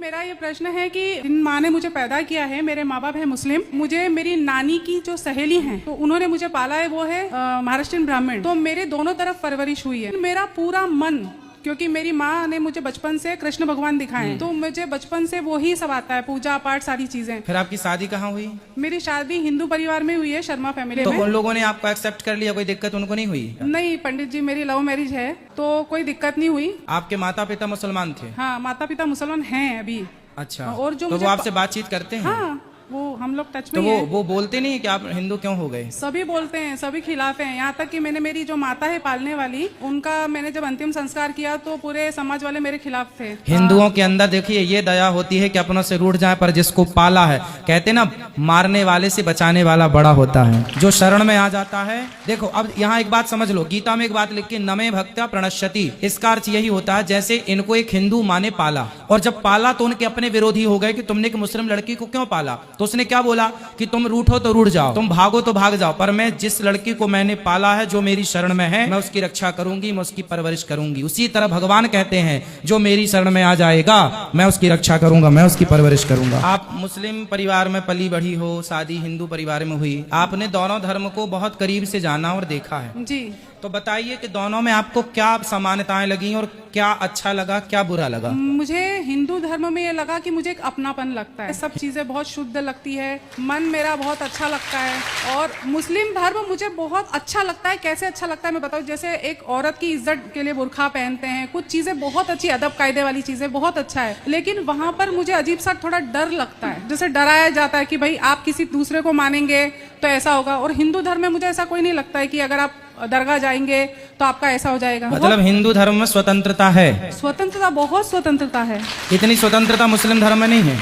मेरा ये प्रश्न है कि जिन माँ ने मुझे पैदा किया है, मेरे माँ बाप है मुस्लिम, मुझे मेरी नानी की जो सहेली हैं तो उन्होंने मुझे पाला है, वो है महाराष्ट्रियन ब्राह्मण। तो मेरे दोनों तरफ परवरिश हुई है। मेरा पूरा मन, क्योंकि मेरी माँ ने मुझे बचपन से कृष्ण भगवान दिखाए हैं, तो मुझे बचपन से वो ही सब आता है, पूजा पाठ सारी चीजें। फिर आपकी शादी कहाँ हुई? मेरी शादी हिंदू परिवार में हुई है, शर्मा फैमिली तो में। उन लोगों ने आपको एक्सेप्ट कर लिया, कोई दिक्कत उनको नहीं हुई? नहीं पंडित जी, मेरी लव मैरिज है तो कोई दिक्कत नहीं हुई। आपके माता पिता मुसलमान थे? हाँ, माता पिता मुसलमान हैं अभी। अच्छा, और जो तो वो आपसे बातचीत करते हैं? हाँ, वो हम लोग टच तो में हैं। वो बोलते नहीं कि आप हिंदू क्यों हो गए? सभी बोलते हैं, सभी खिलाफ हैं। यहाँ तक कि मैंने मेरी जो माता है पालने वाली, उनका मैंने जब अंतिम संस्कार किया तो पूरे समाज वाले मेरे खिलाफ थे। हिंदुओं के अंदर देखिए ये दया होती है कि अपनों से रूठ जाए, पर जिसको पाला है, कहते ना मारने वाले से बचाने वाला बड़ा होता है, जो शरण में आ जाता है। देखो अब यहाँ एक बात समझ लो, गीता में एक बात लिख के नमे भक्त्या प्रणश्यति, इसका अर्थ यही होता है जैसे इनको एक हिंदू माँ ने पाला, और जब पाला तो उनके अपने विरोधी हो गए कि तुमने एक मुस्लिम लड़की को क्यों पाला। तो उसने क्या बोला कि तुम रूठो तो रूठ जाओ, तुम भागो तो भाग जाओ, पर मैं जिस लड़की को मैंने पाला है, जो मेरी शरण में है, मैं उसकी रक्षा करूंगी, मैं उसकी परवरिश करूंगी। उसी तरह भगवान कहते हैं जो मेरी शरण में आ जाएगा मैं उसकी रक्षा करूंगा, मैं उसकी परवरिश करूंगा। आप मुस्लिम परिवार में पली बढ़ी हो, शादी हिंदू परिवार में हुई, आपने दोनों धर्म को बहुत करीब से जाना और देखा है जी। तो बताइए कि दोनों में आपको क्या समानताएं लगी और क्या अच्छा लगा, क्या बुरा लगा? मुझे हिंदू धर्म में ये लगा कि मुझे एक अपनापन लगता है, सब चीजें बहुत शुद्ध लगती है, मन मेरा बहुत अच्छा लगता है। और मुस्लिम धर्म मुझे बहुत अच्छा लगता है। कैसे अच्छा लगता है मैं बताऊँ, जैसे एक औरत की इज्जत के लिए बुर्खा पहनते हैं, कुछ चीजें बहुत अच्छी, अदब कायदे वाली चीजें बहुत अच्छा है। लेकिन वहां पर मुझे अजीब सा थोड़ा डर लगता है, जैसे डराया जाता है कि भाई आप किसी दूसरे को मानेंगे तो ऐसा होगा। और हिंदू धर्म में मुझे ऐसा कोई नहीं लगता है कि अगर आप दरगाह जाएंगे तो आपका ऐसा हो जाएगा। मतलब हिंदू धर्म में स्वतंत्रता है? स्वतंत्रता, बहुत स्वतंत्रता है। इतनी स्वतंत्रता मुस्लिम धर्म में नहीं है?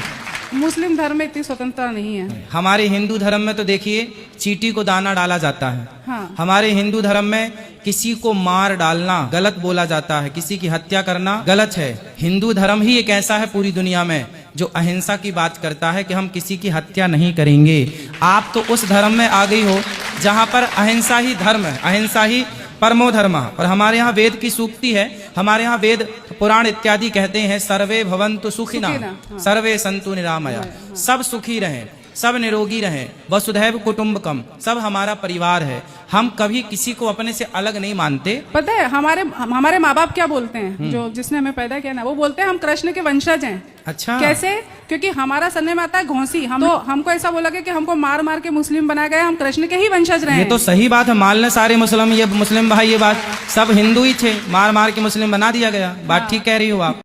मुस्लिम धर्म में इतनी स्वतंत्रता नहीं है। हमारे हिंदू धर्म में तो देखिए चींटी को दाना डाला जाता है। हाँ। हमारे हिंदू धर्म में किसी को मार डालना गलत बोला जाता है, किसी की हत्या करना गलत है। हिंदू धर्म ही एक ऐसा है पूरी दुनिया में जो अहिंसा की बात करता है कि हम किसी की हत्या नहीं करेंगे। आप तो उस धर्म में आ गई हो जहां पर अहिंसा ही धर्म है, अहिंसा ही परमो धर्म। और हमारे यहाँ वेद की सूक्ति है, हमारे यहाँ वेद पुराण इत्यादि कहते हैं सर्वे भवन्तु सुखिना, हाँ। सर्वे सन्तु निरामया, सब सुखी रहें, सब निरोगी रहें, वसुधैव कुटुम्बकम, सब हमारा परिवार है। हम कभी किसी को अपने से अलग नहीं मानते। पता है हमारे माँ बाप क्या बोलते हैं, जो जिसने हमें पैदा किया ना, वो बोलते हैं हम कृष्ण के वंशज हैं। अच्छा, कैसे? क्योंकि हमारा सरनेम आता है घोंसी। हम तो हमको ऐसा बोला गया कि हमको मार मार के मुस्लिम बनाया गया, हम कृष्ण के ही वंशज रहे। ये तो सही बात है, मान लें सारे मुस्लिम, ये मुस्लिम भाई, ये बात सब हिंदू ही थे, मार मार के मुस्लिम बना दिया गया। बात ठीक कह रही हो आप।